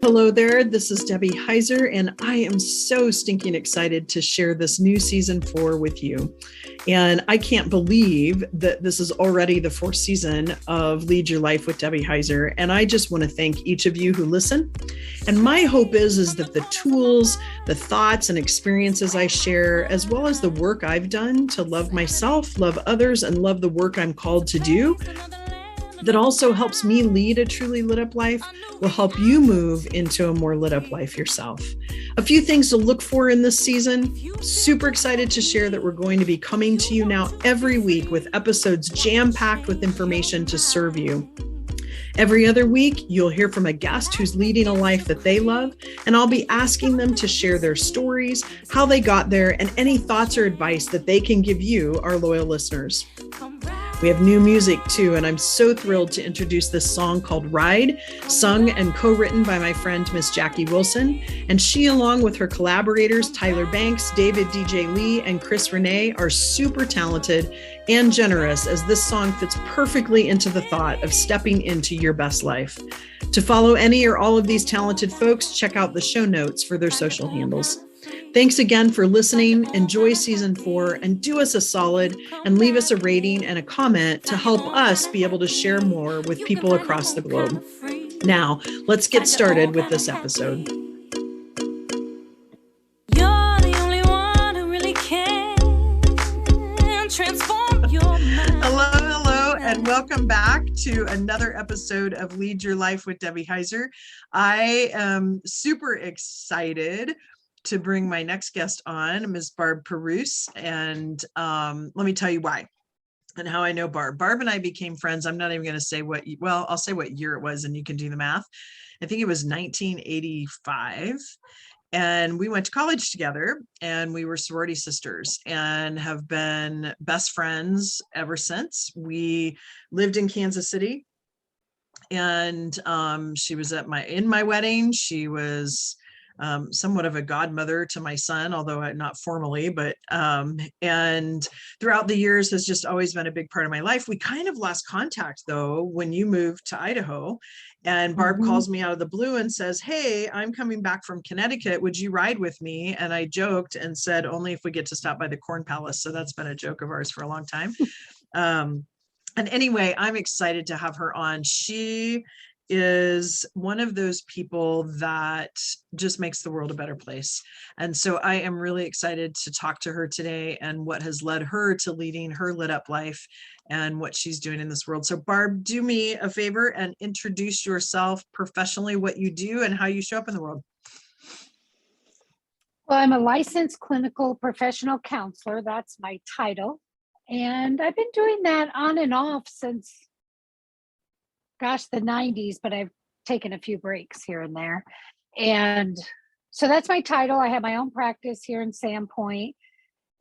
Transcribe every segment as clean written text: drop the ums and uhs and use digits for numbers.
Hello there, this is Debbie Heiser, and I am so stinking excited to share this new season 4 with you. And I can't believe that this is already the 4th season of Lead Your Life with Debbie Heiser. And I just want to thank each of you who listen. And my hope is that the tools, the thoughts and experiences I share, as well as the work I've done to love myself, love others, and love the work I'm called to do, that also helps me lead a truly lit up life, will help you move into a more lit up life yourself. A few things to look for in this season. Super excited to share that we're going to be coming to you now every week with episodes jam-packed with information to serve you. Every other week, you'll hear from a guest who's leading a life that they love, and I'll be asking them to share their stories, how they got there, and any thoughts or advice that they can give you, our loyal listeners. We have new music too, and I'm so thrilled to introduce this song called Ride, sung and co-written by my friend, Miss Jackie Wilson. And she, along with her collaborators, Tyler Banks, David DJ Lee, and Chris Renee, are super talented and generous, as this song fits perfectly into the thought of stepping into your best life. To follow any or all of these talented folks, check out the show notes for their social handles. Thanks again for listening. Enjoy season 4 and do us a solid and leave us a rating and a comment to help us be able to share more with people across the globe. Now, let's get started with this episode. You're the only one who really can transform your mind. Hello, and welcome back to another episode of Lead Your Life with Debbie Heiser. I am super excited to bring my next guest on, Ms. Barb Perusse, and let me tell you why and how I know Barb. Barb and I became friends. I'm not even going to say I'll say what year it was, and you can do the math. I think it was 1985, and we went to college together, and we were sorority sisters and have been best friends ever since. We lived in Kansas City, and she was in my wedding. She was somewhat of a godmother to my son, although not formally, but and throughout the years has just always been a big part of my life. We kind of lost contact though when you moved to Idaho, and Barb calls me out of the blue and says, "Hey, I'm coming back from Connecticut. Would you ride with me?" And I joked and said, "Only if we get to stop by the Corn Palace." So that's been a joke of ours for a long time. And anyway, I'm excited to have her on. She is one of those people that just makes the world a better place. And so I am really excited to talk to her today and what has led her to leading her lit up life and what she's doing in this world. So Barb, do me a favor and introduce yourself professionally, what you do and how you show up in the world. Well, I'm a licensed clinical professional counselor. That's my title. And I've been doing that on and off since the 90s, but I've taken a few breaks here and there. And so that's my title. I have my own practice here in Sandpoint,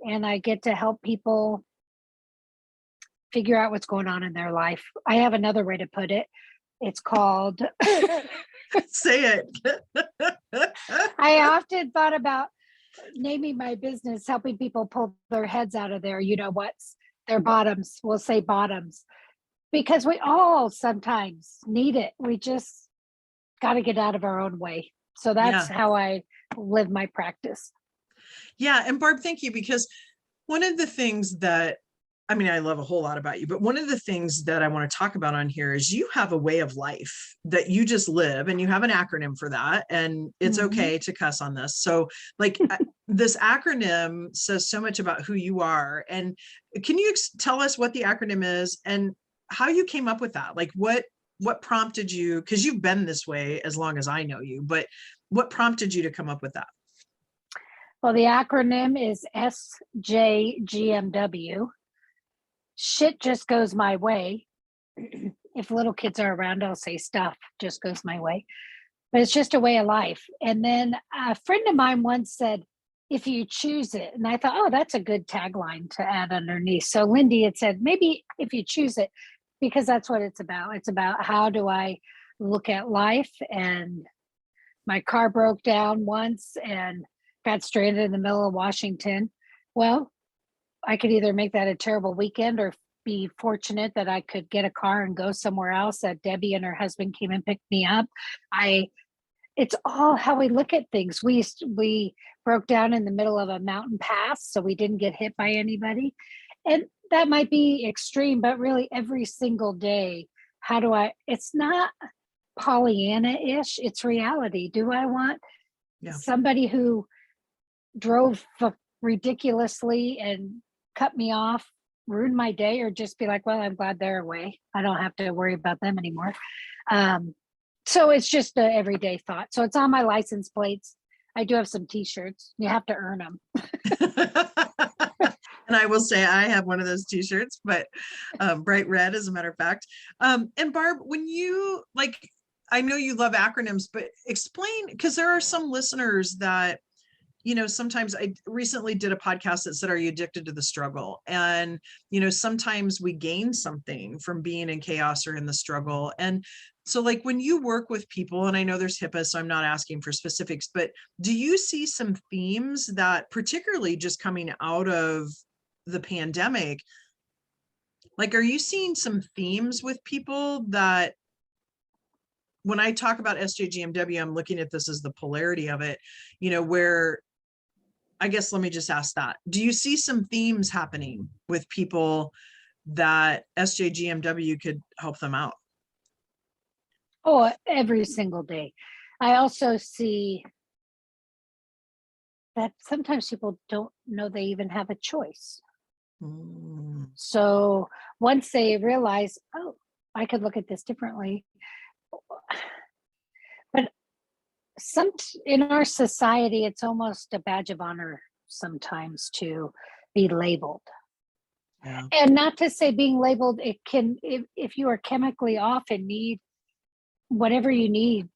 and I get to help people figure out what's going on in their life. I have another way to put it. It's called Say it. I often thought about naming my business helping people pull their heads out of their, their bottoms. We'll say bottoms. Because we all sometimes need it. We just got to get out of our own way. So that's how I live my practice. Yeah. And Barb, thank you. Because one of the things that, I love a whole lot about you, but one of the things that I want to talk about on here is you have a way of life that you just live, and you have an acronym for that. And it's okay to cuss on this. So this acronym says so much about who you are. And can you tell us what the acronym is and how you came up with that? Like what prompted you, because you've been this way as long as I know you, but what prompted you to come up with that? Well, the acronym is SJGMW. Shit just goes my way. If little kids are around, I'll say stuff just goes my way. But it's just a way of life. And then a friend of mine once said, "If you choose it." And I thought, oh, that's a good tagline to add underneath. So Lindy had said, maybe if you choose it, because that's what it's about. It's about how do I look at life. And my car broke down once and got stranded in the middle of Washington. Well, I could either make that a terrible weekend or be fortunate that I could get a car and go somewhere else, that Debbie and her husband came and picked me up. it's all how we look at things. We broke down in the middle of a mountain pass, so we didn't get hit by anybody. And that might be extreme, but really every single day, it's not Pollyanna-ish, it's reality. Do I want somebody who drove ridiculously and cut me off, ruin my day, or just be like, well, I'm glad they're away. I don't have to worry about them anymore. So it's just an everyday thought. So it's on my license plates. I do have some t-shirts. You have to earn them. And I will say I have one of those t-shirts, but bright red, as a matter of fact. And Barb, when you I know you love acronyms, but explain, because there are some listeners that, sometimes I recently did a podcast that said, are you addicted to the struggle? And, sometimes we gain something from being in chaos or in the struggle. And so when you work with people, and I know there's HIPAA, so I'm not asking for specifics, but do you see some themes that, particularly just coming out of the pandemic, are you seeing some themes with people that, when I talk about SJGMW, I'm looking at this as the polarity of it, where, I guess, let me just ask that. Do you see some themes happening with people that SJGMW could help them out? Oh, every single day. I also see that sometimes people don't know they even have a choice. So once they realize, oh, I could look at this differently. But in our society, it's almost a badge of honor sometimes to be labeled. Yeah. And not to say being labeled, it can, if you are chemically off and need whatever you need,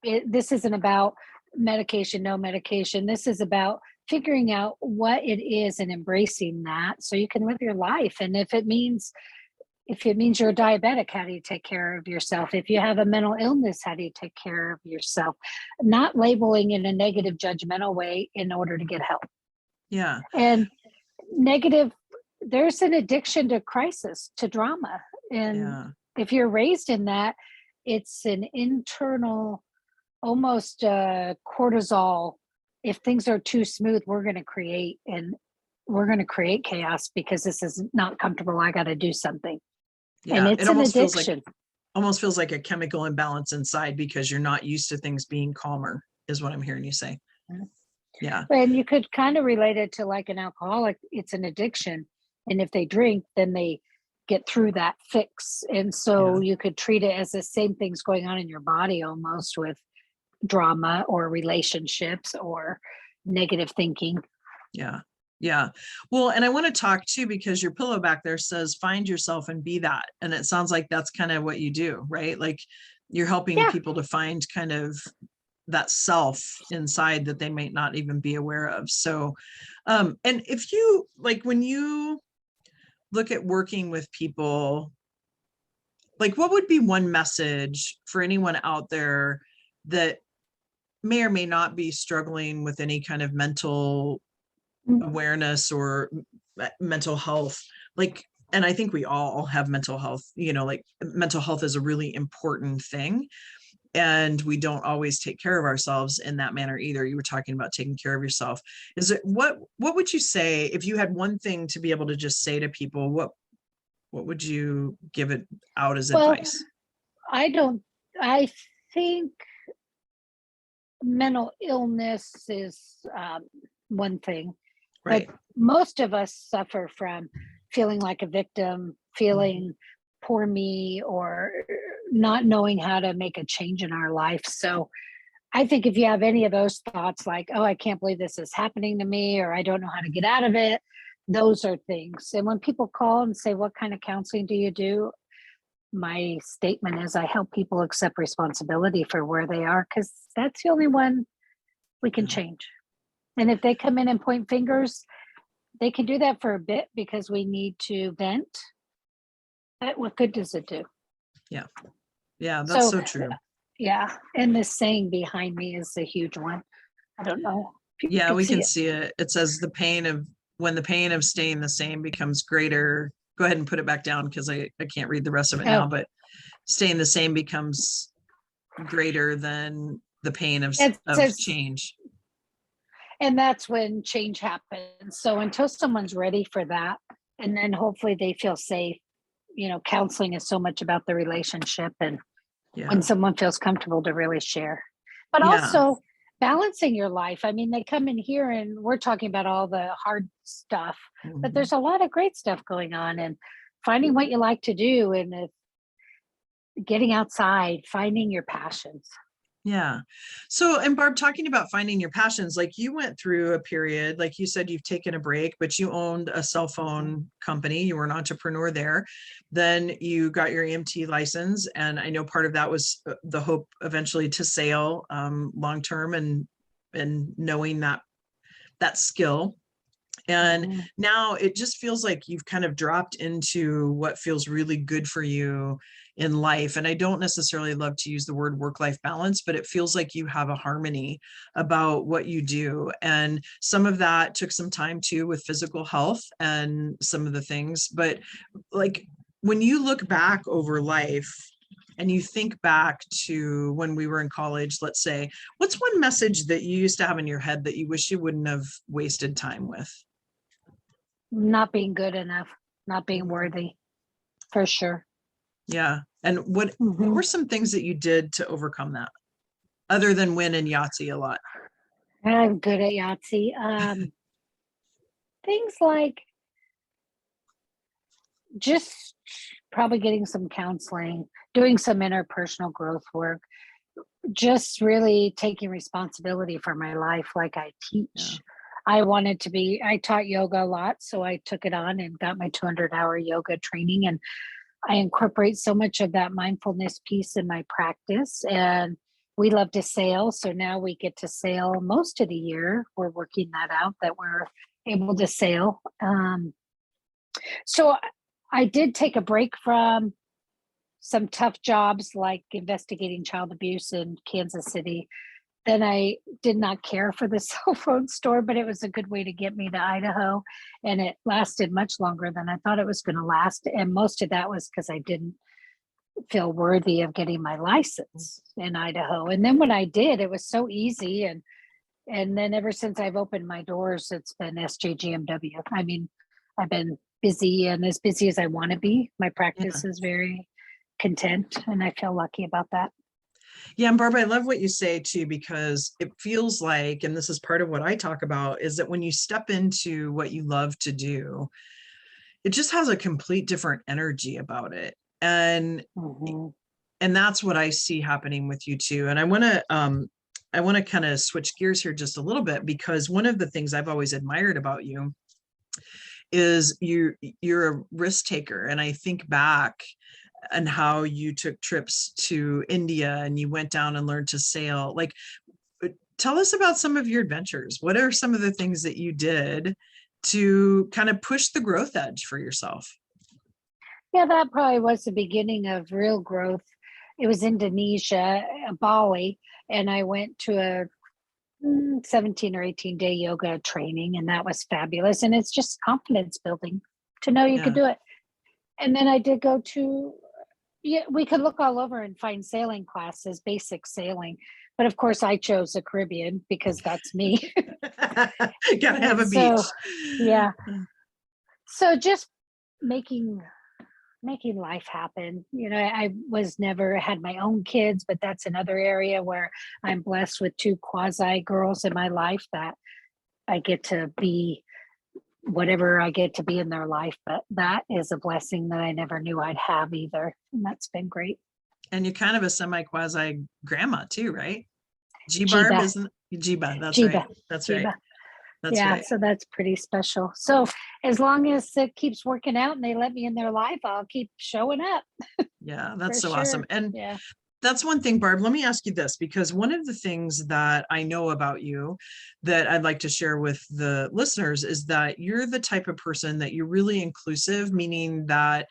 this isn't about medication, no medication. This is about figuring out what it is and embracing that so you can live your life. And if it means you're a diabetic, how do you take care of yourself? If you have a mental illness, how do you take care of yourself? Not labeling in a negative, judgmental way in order to get help. Yeah. And there's an addiction to crisis, to drama. And if you're raised in that, it's an internal, almost cortisol. If things are too smooth, we're going to create chaos because this is not comfortable. I got to do something. Yeah, and it's an addiction. Almost feels like a chemical imbalance inside because you're not used to things being calmer, is what I'm hearing you say. Yeah. And you could kind of relate it to an alcoholic. It's an addiction. And if they drink, then they get through that fix. And so you could treat it as the same things going on in your body, almost, with drama or relationships or negative thinking. Yeah. Yeah. Well, and I want to talk too, because your pillow back there says, find yourself and be that. And it sounds like that's kind of what you do, right? You're helping people to find kind of that self inside that they might not even be aware of. So, and if you, when you look at working with people, what would be one message for anyone out there that may or may not be struggling with any kind of mental awareness or mental health? And I think we all have mental health, mental health is a really important thing. And we don't always take care of ourselves in that manner either. You were talking about taking care of yourself. What would you say, if you had one thing to be able to just say to people, what would you give it out as advice? I think mental illness is one thing. Right. But most of us suffer from feeling like a victim, feeling poor me, or not knowing how to make a change in our life. So I think if you have any of those thoughts like, oh, I can't believe this is happening to me, or I don't know how to get out of it, those are things. And when people call and say, what kind of counseling do you do? My statement is I help people accept responsibility for where they are, because that's the only one we can change. And if they come in and point fingers, they can do that for a bit because we need to vent. But what good does it do? Yeah. Yeah, that's so true. Yeah. And the saying behind me is a huge one. I don't know. Yeah, we can see it. It says when the pain of staying the same becomes greater. Go ahead and put it back down because I can't read the rest of it now, but staying the same becomes greater than the pain It of says, change. and that's when change happens. So until someone's ready for that, and then hopefully they feel safe, counseling is so much about the relationship, and Yeah. when someone feels comfortable to really share. But Yeah. also balancing your life. I mean, they come in here and we're talking about all the hard stuff, but Mhm. there's a lot of great stuff going on, and finding what you like to do, and getting outside, finding your passions. Yeah. So, and Barb, talking about finding your passions, like you went through a period, like you said, you've taken a break, but you owned a cell phone company. You were an entrepreneur there. Then you got your EMT license. And I know part of that was the hope eventually to sail long term, and knowing that skill. And Mhm. now it just feels like you've kind of dropped into what feels really good for you in life. And I don't necessarily love to use the word work-life balance, but it feels like you have a harmony about what you do. And some of that took some time too with physical health and some of the things. But like when you look back over life, and you think back to when we were in college, let's say, what's one message that you used to have in your head that you wish you wouldn't have wasted time with? Not being good enough, not being worthy, for sure. Yeah. And what Mhm. were some things that you did to overcome that, other than win in Yahtzee a lot? I'm good at Yahtzee. Things like just probably getting some counseling, doing some interpersonal growth work, just really taking responsibility for my life like I teach. Yeah. I taught yoga a lot, so I took it on and got my 200-hour yoga training. And I incorporate so much of that mindfulness piece in my practice. And we love to sail. So now we get to sail most of the year. We're working that out, that we're able to sail. So I did take a break from some tough jobs like investigating child abuse in Kansas City. Then I did not care for the cell phone store, but it was a good way to get me to Idaho. And it lasted much longer than I thought it was going to last. And most of that was because I didn't feel worthy of getting my license in Idaho. And then when I did, it was so easy. And then ever since I've opened my doors, it's been SJGMW. I mean, I've been busy, and as busy as I want to be. My Yeah. practice is very content, and I feel lucky about that. Yeah. And Barbara, I love what you say too, because it feels like, and this is part of what I talk about, is that when you step into what you love to do, it just has a complete different energy about it. And Mhm. that's what I see happening with you too. And I want to kind of switch gears here just a little bit, because one of the things I've always admired about you is you're a risk taker. And I think back and how you took trips to India and you went down and learned to sail. Like, tell us about some of your adventures. What are some of the things that you did to kind of push the growth edge for yourself? Yeah, that probably was the beginning of real growth. It was Indonesia, Bali, and I went to a 17 or 18-day yoga training, and that was fabulous. And it's just confidence building to know you could Yeah. do it. And then I did go to, yeah, we could look all over and find sailing classes, basic sailing. But of course, I chose the Caribbean because that's me. Gotta have a So, beach. yeah. So just making life happen. I was never had my own kids, but that's another area where I'm blessed with two quasi girls in my life that I get to be whatever I get to be in their life. But that is a blessing that I never knew I'd have either. And that's been great. And you're kind of a semi quasi grandma too, right? G Barb, Jiba, isn't Jiba? That's right. Jiba, That's right. Jiba. That's Yeah, right. so that's pretty special. So as long as it keeps working out and they let me in their life, I'll keep showing up Yeah, for that's so awesome. sure. And Yeah. that's one thing, Barb. Let me ask you this, because one of the things that I know about you that I'd like to share with the listeners is that you're the type of person that you're really inclusive, meaning that,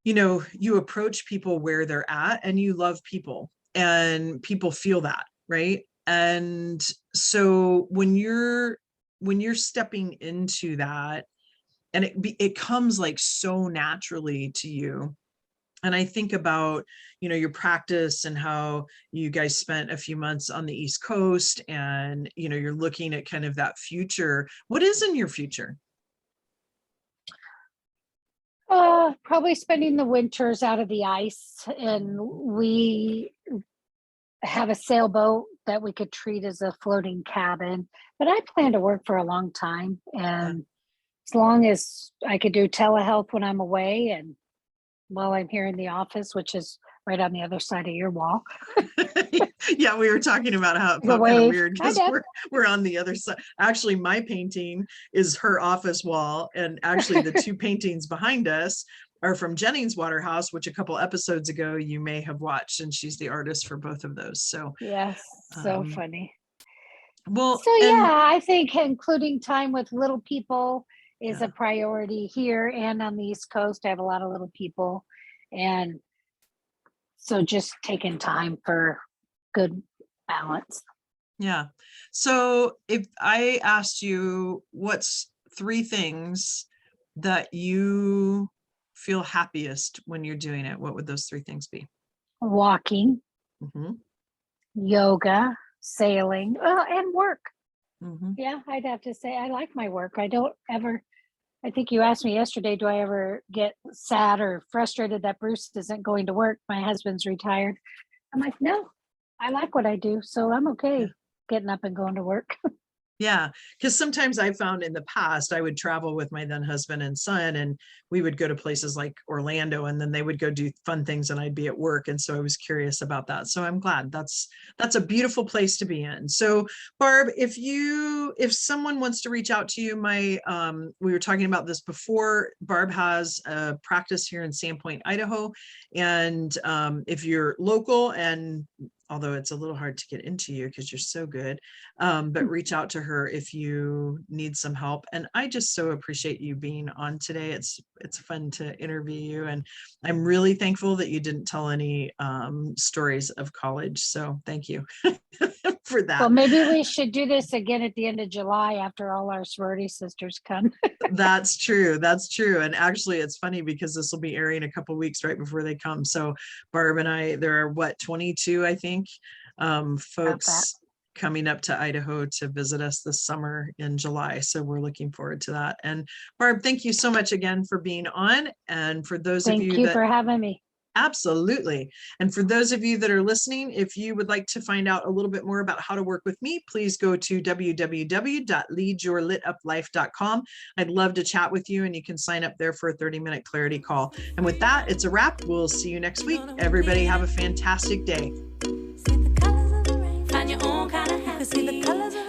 you approach people where they're at and you love people and people feel that, right? And so when you're stepping into that, and it comes like so naturally to you, And I think about, your practice and how you guys spent a few months on the East Coast, and, you're looking at kind of that future. What is in your future? Probably spending the winters out of the ice, and we have a sailboat that we could treat as a floating cabin. But I plan to work for a long time, and as long as I could do telehealth when I'm away and while I'm here in the office, which is right on the other side of your wall. Yeah, we were talking about how it felt kind of weird because we're on the other side. Actually, my painting is her office wall, and actually the two paintings behind us are from Jennings Waterhouse, which a couple episodes ago you may have watched, and she's the artist for both of those. So yes, so funny. Well, so yeah, I think including time with little people is a priority here and on the East Coast. I have a lot of little people, and so just taking time for good balance. Yeah. So if I asked you, what's 3 things that you feel happiest when you're doing it, what would those 3 things be? Walking, yoga, sailing, and work. Yeah, I'd have to say I like my work. I think you asked me yesterday, do I ever get sad or frustrated that Bruce isn't going to work? My husband's retired. I'm like, no, I like what I do. So I'm okay getting up and going to work. Yeah, because sometimes I found in the past I would travel with my then husband and son, and we would go to places like Orlando, and then they would go do fun things and I'd be at work. And so I was curious about that. So I'm glad that's a beautiful place to be in. So Barb, if someone wants to reach out to you, we were talking about this before, Barb has a practice here in Sandpoint, Idaho. And if you're local, and although it's a little hard to get into you because you're so good, but reach out to her if you need some help. And I just so appreciate you being on today. It's fun to interview you, and I'm really thankful that you didn't tell any stories of college. So thank you for that. Well, maybe we should do this again at the end of July after all our sorority sisters come. That's true. That's true. And actually, it's funny because this will be airing a couple weeks right before they come. So Barb and I, there are 22, I think, folks coming up to Idaho to visit us this summer in July. So we're looking forward to that. And Barb, thank you so much again for being on. And for those of you, thank you for having me. Absolutely. And for those of you that are listening, if you would like to find out a little bit more about how to work with me, please go to www.leadyourlituplife.com. I'd love to chat with you, and you can sign up there for a 30-minute clarity call. And with that, it's a wrap. We'll see you next week. Everybody have a fantastic day. See the colors of the rainbow. Find your own kind of happy. See the colors of